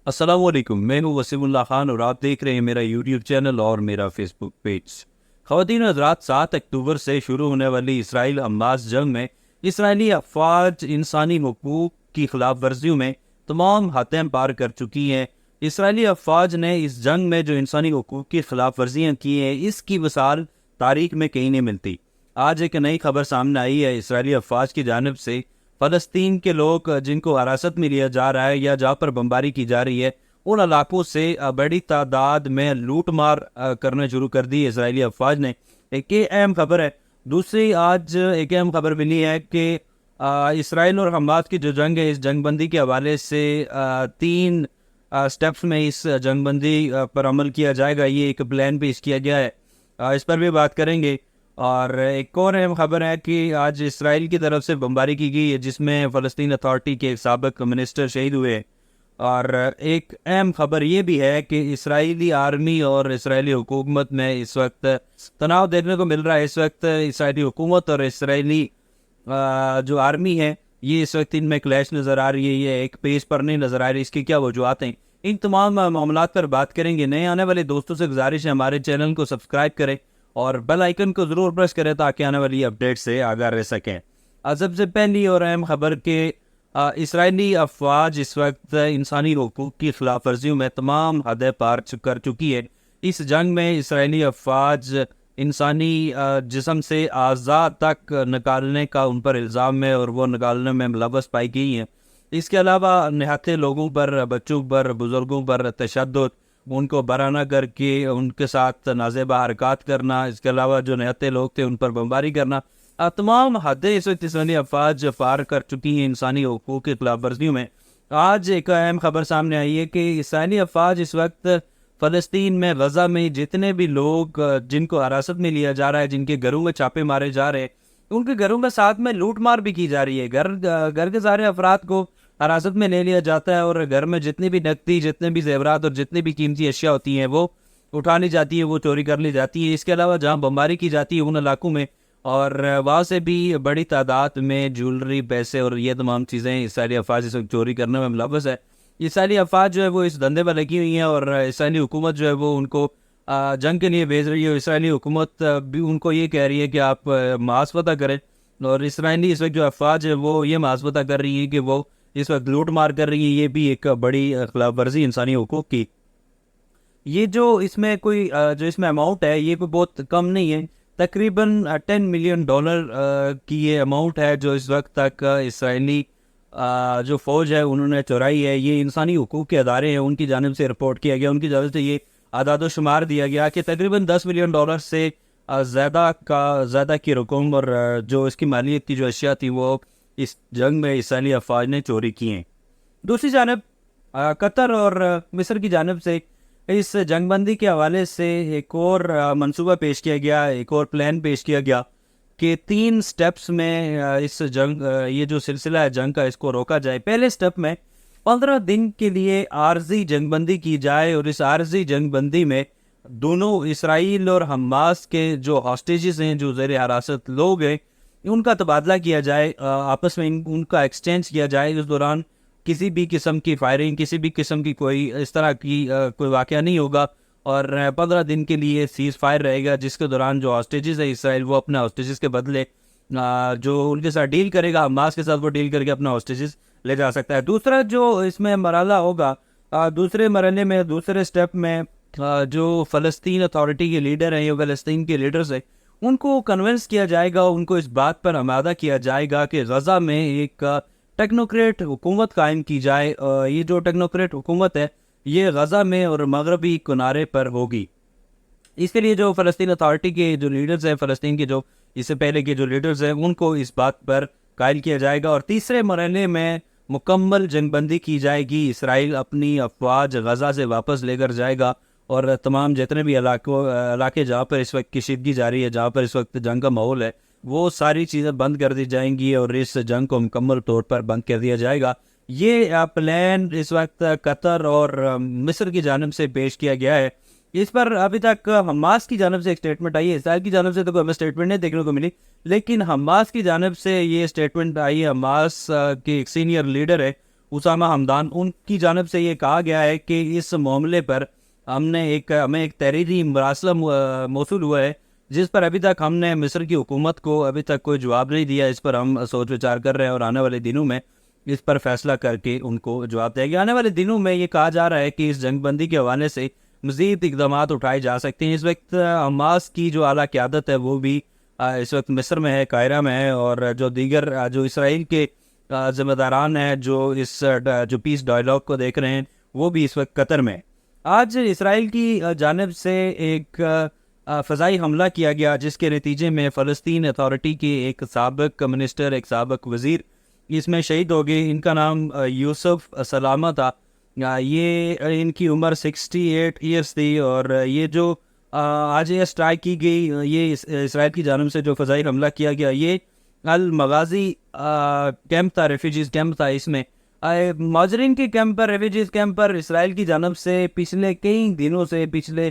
السلام علیکم، میں ہوں وسیم اللہ خان اور آپ دیکھ رہے ہیں میرا یوٹیوب چینل اور میرا فیس بک پیج۔ خواتین حضرات، 7 اکتوبر سے شروع ہونے والی اسرائیل حماس جنگ میں اسرائیلی افواج انسانی حقوق کی خلاف ورزیوں میں تمام حدیں پار کر چکی ہیں۔ اسرائیلی افواج نے اس جنگ میں جو انسانی حقوق کی خلاف ورزیاں کی ہیں، اس کی مثال تاریخ میں کہیں نہیں ملتی۔ آج ایک نئی خبر سامنے آئی ہے اسرائیلی افواج کی جانب سے فلسطین کے لوگ جن کو حراست میں لیا جا رہا ہے یا جہاں پر بمباری کی جا رہی ہے، ان علاقوں سے بڑی تعداد میں لوٹ مار کرنا شروع کر دی اسرائیلی افواج نے۔ ایک یہ اہم خبر ہے۔ دوسری آج ایک اہم خبر ملی ہے کہ اسرائیل اور حماس کی جو جنگ ہے، اس جنگ بندی کے حوالے سے 3 سٹیپس میں اس جنگ بندی پر عمل کیا جائے گا۔ یہ ایک پلان پیش کیا گیا ہے، اس پر بھی بات کریں گے۔ اور ایک اور اہم خبر ہے کہ آج اسرائیل کی طرف سے بمباری کی گئی ہے جس میں فلسطین اتھارٹی کے ایک سابق منسٹر شہید ہوئے۔ اور ایک اہم خبر یہ بھی ہے کہ اسرائیلی آرمی اور اسرائیلی حکومت میں اس وقت تناؤ دیکھنے کو مل رہا ہے۔ اس وقت اسرائیلی حکومت اور اسرائیلی جو آرمی ہے، یہ اس وقت ان میں کلیش نظر آ رہی ہے، یہ ایک پیج پر نہیں نظر آ رہی۔ اس کی کیا وجوہات ہیں، ان تمام معاملات پر بات کریں گے۔ نئے آنے والے دوستوں سے گزارش ہے ہمارے چینل کو سبسکرائب کریں اور بیل آئیکن کو ضرور پریس کریں تاکہ آنے والی اپڈیٹ سے آگاہ رہ سکیں۔ سب سے پہلی اور اہم خبر کہ اسرائیلی افواج اس وقت انسانی حقوق کی خلاف ورزیوں میں تمام حدیں پار کر چکی ہے۔ اس جنگ میں اسرائیلی افواج انسانی جسم سے اعضاء تک نکالنے کا ان پر الزام ہے اور وہ نکالنے میں ملوث پائی گئی ہیں۔ اس کے علاوہ نہتے لوگوں پر، بچوں پر، بزرگوں پر تشدد، ان کو برہنہ کر کے ان کے ساتھ نازیبہ حرکات کرنا، اس کے علاوہ جو نہتے لوگ تھے ان پر بمباری کرنا، تمام حدیں اس وقت اسرائیلی افواج پار کر چکی ہیں انسانی حقوق کی خلاف ورزیوں میں۔ آج ایک اہم خبر سامنے آئی ہے کہ اسرائیلی افواج اس وقت فلسطین میں، غزہ میں جتنے بھی لوگ جن کو حراست میں لیا جا رہا ہے، جن کے گھروں میں چھاپے مارے جا رہے ہیں، ان کے گھروں میں ساتھ میں لوٹ مار بھی کی جا رہی ہے۔ گھر کے سارے افراد کو حراست میں لے لیا جاتا ہے اور گھر میں جتنی بھی نقدی، جتنے بھی زیورات اور جتنی بھی قیمتی اشیاء ہوتی ہیں وہ اٹھا لی جاتی ہے، وہ چوری کر لی جاتی ہے۔ اس کے علاوہ جہاں بمباری کی جاتی ہے ان علاقوں میں، اور وہاں سے بھی بڑی تعداد میں جولری، پیسے اور یہ تمام چیزیں اسرائیلی افواج اس وقت چوری کرنے میں ملوث ہے۔ اسرائیلی افواج جو ہے وہ اس دھندے میں لگی ہوئی ہیں اور اسرائیلی حکومت جو ہے وہ ان کو جنگ کے لیے بھیج رہی ہے۔ اسرائیلی حکومت بھی ان کو یہ کہہ رہی ہے کہ آپ محاسبہ کریں، اور اسرائیلی اس وقت جو افواج ہے وہ یہ محاسبہ کر رہی ہے کہ وہ اس وقت لوٹ مار کر رہی ہے۔ یہ بھی ایک بڑی خلاف ورزی انسانی حقوق کی۔ یہ جو اس میں کوئی جو اس میں اماؤنٹ ہے، یہ کوئی بہت کم نہیں ہے، تقریباً $10 ملین کی یہ اماؤنٹ ہے جو اس وقت تک اسرائیلی جو فوج ہے انہوں نے چورائی ہے۔ یہ انسانی حقوق کے ادارے ہیں، ان کی جانب سے رپورٹ کیا گیا، ان کی جانب سے یہ اعداد و شمار دیا گیا کہ تقریباً $10 ملین سے زیادہ کی رقم اور جو اس کی مالیت کی جو اشیاء تھی وہ اس جنگ میں اسرائیلی افواج نے چوری کی ہیں۔ دوسری جانب قطر اور مصر کی جانب سے اس جنگ بندی کے حوالے سے ایک اور منصوبہ پیش کیا گیا، ایک اور پلان پیش کیا گیا کہ 3 سٹیپس میں اس جنگ یہ جو سلسلہ ہے جنگ کا، اس کو روکا جائے۔ پہلے سٹیپ میں 15 دن کے لیے عارضی جنگ بندی کی جائے، اور اس عارضی جنگ بندی میں دونوں اسرائیل اور حماس کے جو ہاسٹیجز ہیں، جو زیر حراست لوگ ہیں، ان کا تبادلہ کیا جائے، آپس میں ان کا ایکسچینج کیا جائے۔ اس دوران کسی بھی قسم کی فائرنگ، کسی بھی قسم کی کوئی اس طرح کی کوئی واقعہ نہیں ہوگا، اور 15 دن کے لیے سیز فائر رہے گا، جس کے دوران جو ہاسٹیجز ہے اسرائیل وہ اپنے ہاسٹیجز کے بدلے جو ان کے ساتھ ڈیل کرے گا، حماس کے ساتھ وہ ڈیل کر کے اپنا ہاسٹیجز لے جا سکتا ہے۔ دوسرا جو اس میں مرحلہ ہوگا، دوسرے مرحلے میں، دوسرے سٹیپ میں جو فلسطین اتھارٹی کے لیڈر ہیں، یہ فلسطین کے لیڈرز ہیں، ان کو کنونس کیا جائے گا، ان کو اس بات پر آمادہ کیا جائے گا کہ غزہ میں ایک ٹیکنوکریٹ حکومت قائم کی جائے۔ یہ جو ٹیکنوکریٹ حکومت ہے یہ غزہ میں اور مغربی کنارے پر ہوگی۔ اس کے لیے جو فلسطین اتھارٹی کے جو لیڈرز ہیں، فلسطین کے جو اس سے پہلے کے جو لیڈرز ہیں، ان کو اس بات پر قائل کیا جائے گا۔ اور تیسرے مرحلے میں مکمل جنگ بندی کی جائے گی، اسرائیل اپنی افواج غزہ سے واپس لے کر جائے گا، اور تمام جتنے بھی علاقے جہاں پر اس وقت کشیدگی جاری ہے، جہاں پر اس وقت جنگ کا ماحول ہے، وہ ساری چیزیں بند کر دی جائیں گی اور اس جنگ کو مکمل طور پر بند کر دیا جائے گا۔ یہ پلان اس وقت قطر اور مصر کی جانب سے پیش کیا گیا ہے۔ اس پر ابھی تک حماس کی جانب سے ایک سٹیٹمنٹ آئی ہے، اسرائیل کی جانب سے تو کوئی ہمیں سٹیٹمنٹ نہیں دیکھنے کو ملی، لیکن حماس کی جانب سے یہ سٹیٹمنٹ آئی ہے۔ حماس کے ایک سینئر لیڈر ہے، اسامہ ہمدان، ان کی جانب سے یہ کہا گیا ہے کہ اس معاملے پر ہمیں ایک تحریری مراسلہ موصول ہوا ہے، جس پر ابھی تک ہم نے مصر کی حکومت کو ابھی تک کوئی جواب نہیں دیا۔ اس پر ہم سوچ وچار کر رہے ہیں اور آنے والے دنوں میں اس پر فیصلہ کر کے ان کو جواب دے گا۔ آنے والے دنوں میں یہ کہا جا رہا ہے کہ اس جنگ بندی کے حوالے سے مزید اقدامات اٹھائے جا سکتے ہیں۔ اس وقت حماس کی جو اعلیٰ قیادت ہے وہ بھی اس وقت مصر میں ہے، قاہرہ میں ہے، اور جو دیگر جو اسرائیل کے ذمہ داران ہیں جو جو پیس ڈائلاگ کو دیکھ رہے ہیں، وہ بھی اس وقت قطر میں ہے۔ آج اسرائیل کی جانب سے ایک فضائی حملہ کیا گیا، جس کے نتیجے میں فلسطین اتھارٹی کے ایک سابق منسٹر، ایک سابق وزیر اس میں شہید ہو گئے۔ ان کا نام یوسف سلامہ تھا۔ یہ ان کی عمر 68 ایئرس تھی، اور یہ جو آج یہ اسٹرائک کی گئی، یہ اسرائیل کی جانب سے جو فضائی حملہ کیا گیا، یہ المغازی کیمپ تھا، ریفیوجیز کیمپ تھا۔ اس میں مہاجرین کے کیمپ پر، ریفیوجیز کیمپ پر اسرائیل کی جانب سے پچھلے کئی دنوں سے، پچھلے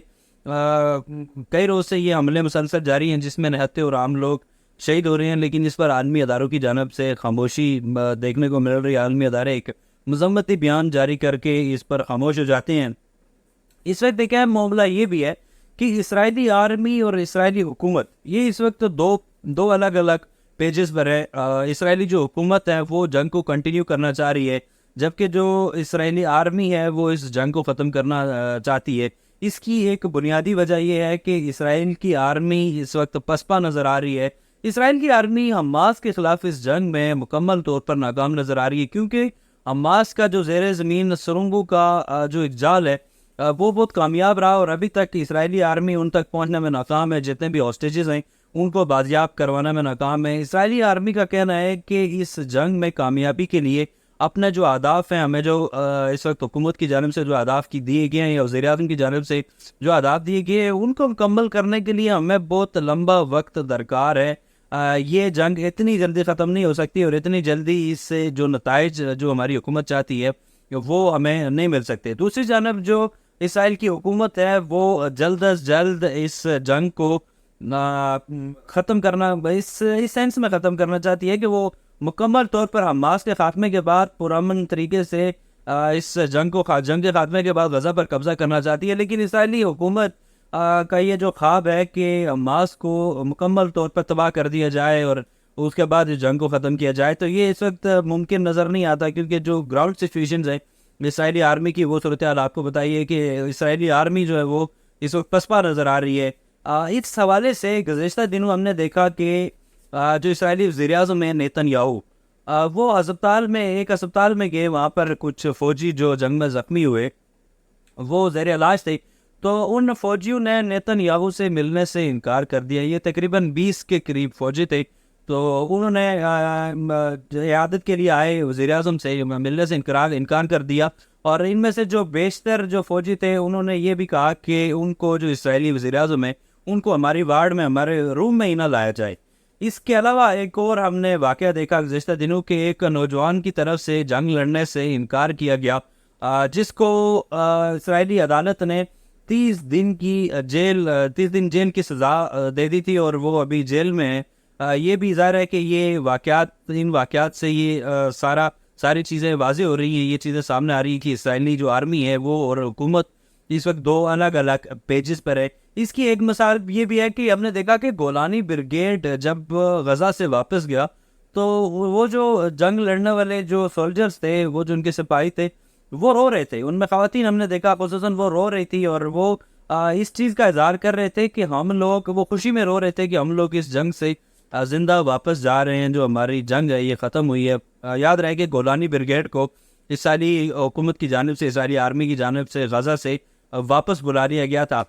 کئی روز سے یہ حملے مسلسل جاری ہیں، جس میں نہتے اور عام لوگ شہید ہو رہے ہیں، لیکن اس پر عالمی اداروں کی جانب سے خاموشی دیکھنے کو مل رہی ہے۔ عالمی ادارے ایک مذمتی بیان جاری کر کے اس پر خاموش ہو جاتے ہیں۔ اس وقت ایک اہم معاملہ یہ بھی ہے کہ اسرائیلی آرمی اور اسرائیلی حکومت یہ اس وقت دو الگ الگ پیجز پر ہے۔ اسرائیلی جو حکومت ہے وہ جنگ کو کنٹینیو کرنا چاہ رہی ہے، جبکہ جو اسرائیلی آرمی ہے وہ اس جنگ کو ختم کرنا چاہتی ہے۔ اس کی ایک بنیادی وجہ یہ ہے کہ اسرائیل کی آرمی اس وقت پسپا نظر آ رہی ہے۔ اسرائیل کی آرمی حماس کے خلاف اس جنگ میں مکمل طور پر ناکام نظر آ رہی ہے، کیونکہ حماس کا جو زیر زمین سرنگوں کا جو ایک جال ہے وہ بہت کامیاب رہا، اور ابھی تک اسرائیلی آرمی ان تک پہنچنے میں ناکام ہے۔ جتنے بھی ہاسٹیجز ہیں ان کو بازیاب کروانے میں ناکام ہے۔ اسرائیلی آرمی کا کہنا ہے کہ اس جنگ میں کامیابی کے لیے اپنے جو اہداف ہیں، ہمیں جو اس وقت حکومت کی جانب سے جو اہداف کی دیے گئے ہیں یا وزیر اعظم کی جانب سے جو اہداف دیے گئے ہیں، ان کو مکمل کرنے کے لیے ہمیں بہت لمبا وقت درکار ہے۔ یہ جنگ اتنی جلدی ختم نہیں ہو سکتی، اور اتنی جلدی اس سے جو نتائج جو ہماری حکومت چاہتی ہے وہ ہمیں نہیں مل سکتے۔ دوسری جانب جو اسرائیل کی حکومت ہے وہ جلد از جلد اس جنگ کو ختم کرنا، اس سینس میں ختم کرنا چاہتی ہے کہ وہ مکمل طور پر حماس کے خاتمے کے بعد پرامن طریقے سے اس جنگ کے خاتمے کے بعد غزہ پر قبضہ کرنا چاہتی ہے۔ لیکن اسرائیلی حکومت کا یہ جو خواب ہے کہ حماس کو مکمل طور پر تباہ کر دیا جائے اور اس کے بعد اس جنگ کو ختم کیا جائے، تو یہ اس وقت ممکن نظر نہیں آتا، کیونکہ جو گراؤنڈ سچویشنز ہیں اسرائیلی آرمی کی، وہ صورتحال آپ کو بتائیے کہ اسرائیلی آرمی جو ہے وہ اس وقت پسپا نظر آ رہی ہے۔ اس حوالے سے گزشتہ دنوں ہم نے دیکھا کہ جو اسرائیلی وزیر اعظم ہیں نیتن یاہو، وہ ایک ہسپتال میں گئے، وہاں پر کچھ فوجی جو جنگ میں زخمی ہوئے وہ زیر علاج تھے، تو ان فوجیوں نے نیتن یاہو سے ملنے سے انکار کر دیا۔ یہ تقریباً 20 کے قریب فوجی تھے، تو انہوں نے عیادت کے لیے آئے، وزیر اعظم سے ملنے سے انکار کر دیا، اور ان میں سے جو بیشتر جو فوجی تھے انہوں نے یہ بھی کہا کہ ان کو جو اسرائیلی وزیر اعظم ہے ان کو ہماری وارڈ میں، ہمارے روم میں ہی نہ لایا جائے۔ اس کے علاوہ ایک اور ہم نے واقعہ دیکھا گزشتہ دنوں کے، ایک نوجوان کی طرف سے جنگ لڑنے سے انکار کیا گیا، جس کو اسرائیلی عدالت نے 30 دن جیل کی سزا دے دی تھی، اور وہ ابھی جیل میں ہے۔ یہ بھی ظاہر ہے کہ ان واقعات سے یہ ساری چیزیں واضح ہو رہی ہیں، یہ چیزیں سامنے آ رہی ہیں کہ اسرائیلی جو آرمی ہے وہ اور حکومت اس وقت دو الگ الگ پیجز پر ہے۔ اس کی ایک مثال یہ بھی ہے کہ ہم نے دیکھا کہ گولانی بریگیڈ جب غزہ سے واپس گیا تو وہ جو جنگ لڑنے والے جو سولجرز تھے، وہ جو ان کے سپاہی تھے، وہ رو رہے تھے۔ ان میں خواتین ہم نے دیکھا خصوصاً وہ رو رہی تھی، اور وہ اس چیز کا اظہار کر رہے تھے کہ وہ خوشی میں رو رہے تھے کہ ہم لوگ اس جنگ سے زندہ واپس جا رہے ہیں، جو ہماری جنگ ہے یہ ختم ہوئی ہے۔ یاد رہے کہ گولانی بریگیڈ کو اسرائیلی حکومت کی جانب سے، اسرائیلی آرمی کی جانب سے غزہ سے واپس بلا لیا گیا تھا۔